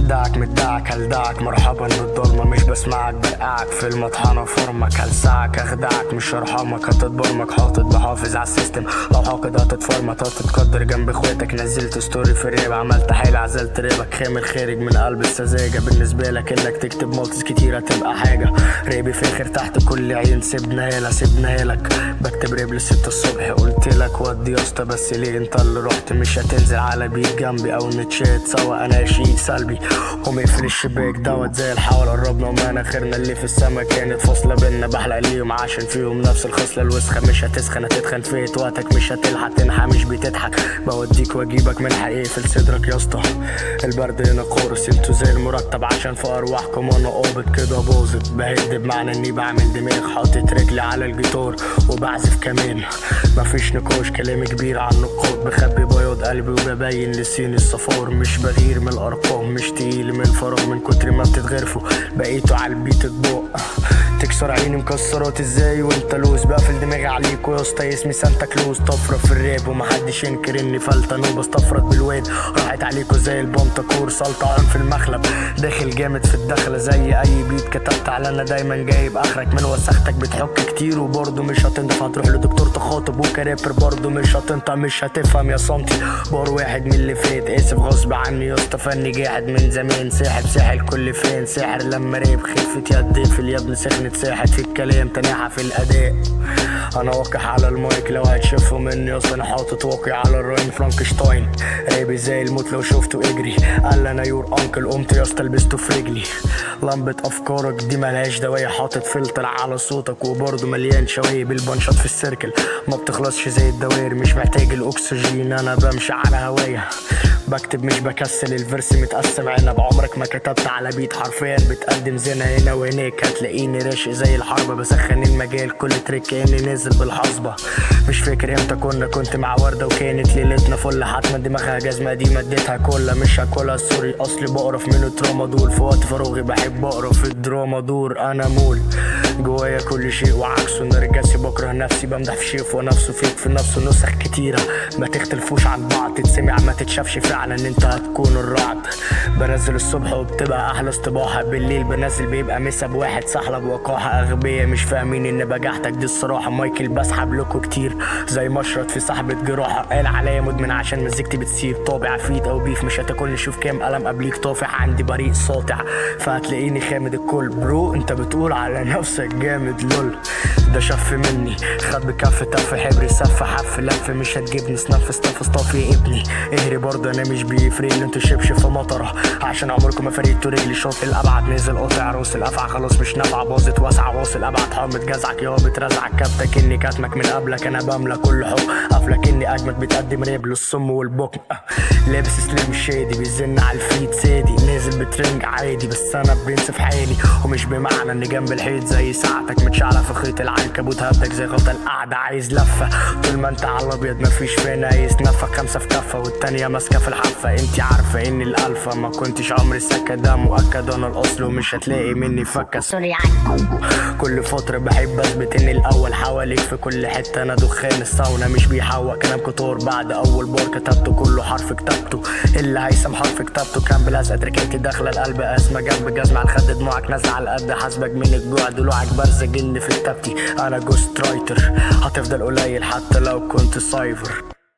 دعك مدعك هلدعك مرحبا بالضلمة، مش بسمعك برقعك في المطحنة فورمك، هلسعك اخدعك مش هرحمك، هتتبرمك حاطط بحافظ على السيستم، لو حاقد هتتفرمط هتتقدر جنب اخواتك، نزلت ستوري في الريب عملت حيلة عزلت ريبك، خامل خارج من قلب السذاجة، بالنسبة لك انك تكتب مالتس كتير هتبقى حاجة، ريبي فاخر تحت كل عين سيبناها لك، بكتب ريب لستة الصبح قلت لك ودي يا اسطى، بس ليه انت اللي رحت مش هتنزل على بيت جنبي او نتشات سوا، انا شيء سلبي ومقفل الشباك دوت زي الحول، قربنا وما اخرنا اللي في السما كانت فاصله بينا، بحلق ليهم عشان فيهم نفس الخصله الوسخه، مش هتسخن هتتخن فيت وقتك مش هتلحق تنحى مش بتضحك، بوديك واجيبك من حقيقي في صدرك يا اسطى، البرد هنا قورس انتوا زي المرتب عشان في ارواحكم انا قابض كده باظت، بهد بمعنى اني بعمل دماغ حاطط رجلي على الجيتار وبعزف كمان، مفيش نقاش كلامي كبير عن نقاط، بخبي بياض قلبي وببين لسين الصفار، مش بغير من الارقام مش تقيل من الفراغ، من كتر ما بتتغرفوا بقيتوا على البيت اطباق، تكسر عيني مكسرات ازاي وانت لوز، بقفل دماغي عليك ويا اسطى اسمي سانتا كلوز، طفره في الراب ومحدش ينكر اني فلتة نوبه، استفرد بالواد راحت عليكوا زي البنطكور، سلطعان في المخلب داخل جامد في الدخله زي اي بيت، كتبت على انا دايما جايب اخرك من وسختك، بتحك كتير وبرضه مش هتنضف، هتروح لدكتور تخاطب وكرابر برضه مش هتنطق مش هتفهم يا صمتي، بار واحد من اللي فات اسف غصب عني يا اسطى، فني جاحد من زمان ساحب ساحل كل فين ساحر، لما راب خفة يد في اليابن سخنت ساحت في الكلام تناحة في الاداء، انا واقع على المايك لو هتشوفوا مني اصلا انا حاطط واقع على الراين فرانكشتاين، رابي زي الموت لو شفته اجري، قال انا يور انكل قمت يا اسطى لبسته في رجلي، لمبة افكارك دي ملهاش دوايه، حاطط فلتر على صوتك وبرضه مليان شوايب، البنشات في السيركل ما بتخلصش زي الدوائر، مش محتاج الاكسجين انا بمشي على هوايا، بكتب مش بكسل الفرس متقسم عنب، عمرك ما كتبت على بيت حرفيا بتقدم زنا هنا وهناك، هتلاقيني راشق زي الحربة بسخن المجال كل تريك كأني نازل بالحصبة، مش فاكر امتى كنت مع وردة وكانت ليلتنا فل، حتما دماغها جزمة دي مديتها كلها مش هاكلها سوري اصلي بقرف من التراما دول، في وقت فراغي بحب اقرا في الدراما دور، انا مول جوايا كل شيء وعكسه نرجسي، بكره نفسي بمدح في شيف ونفسه فيك في نفسه نسخ كتيرة ما تختلفوش عن بعض، تتسمع ما تتشافش فعلا انت هتكون الرعد، بنزل الصبح وبتبقى احلى استباحة، بالليل بنزل بيبقى مسا بواحد سحلب وقاحة، اغبية مش فاهمين ان بجاحتك دي الصراحة، مايكل بسحب لكم كتير زي مشرط في سحبة جراحة، قال عليا مدمن عشان مزيكتي بتسيب طابع فيد او بيف، مش هتاكلني شوف كام قلم قبليك طافح، عندي بريق ساطع فهتلاقيني خامد الكل، برو انت بتقول على نفسك جامد لول، ده شف مني خد بكف تف حبري سف حف لف، مش هتجيبني سنف استف يا ابني اهري برضه انا مش بيفرق اللي انتوا شبش في مطره، عشان عمركم ما فريتوا رجلي شوط الابعد نازل قاطع روس الافعى خلاص مش نافعه باظت واسعه واصل ابعد حامد جزعك يا بترزعك كبتك اني كاتمك من قبلك، انا بملى كل حب قفلك اني اجمد بتقدم ريب للصم والبكم، لابس سليم شادي بيزن على الفيت سادي نازل بترنج عادي، بس انا بنسف حالي ومش بمعنى اني جنب الحيط زي ساعتك متشعلة في خيط العنكبوت هبدك زي غلطة القعدة عايز لفة، طول ما انت على الابيض مفيش فينا يتنفخ خمسة في كفة والتانية ماسكة في الحافة، انتي عارفة اني الالفا ما كنتش عمري سكة، ده مؤكد انا الاصل ومش هتلاقي مني فكة، سوري كل فترة بحب اثبت اني الاول حواليك في كل حتة، انا دخان الساونا مش بيحوق كلام كتور، بعد اول بار كتبته كله حرف كتبته، اللي هيسم حرف كتبته كان بلزقة تركيتي داخلة القلب اسمى جنب جزمة على الخد دموعك نازلة على القد حاسبك من الجوع دلوعك برزة جن في كتابتي، انا جوست رايتر هتفضل قليل حتى لو كنت سايفر.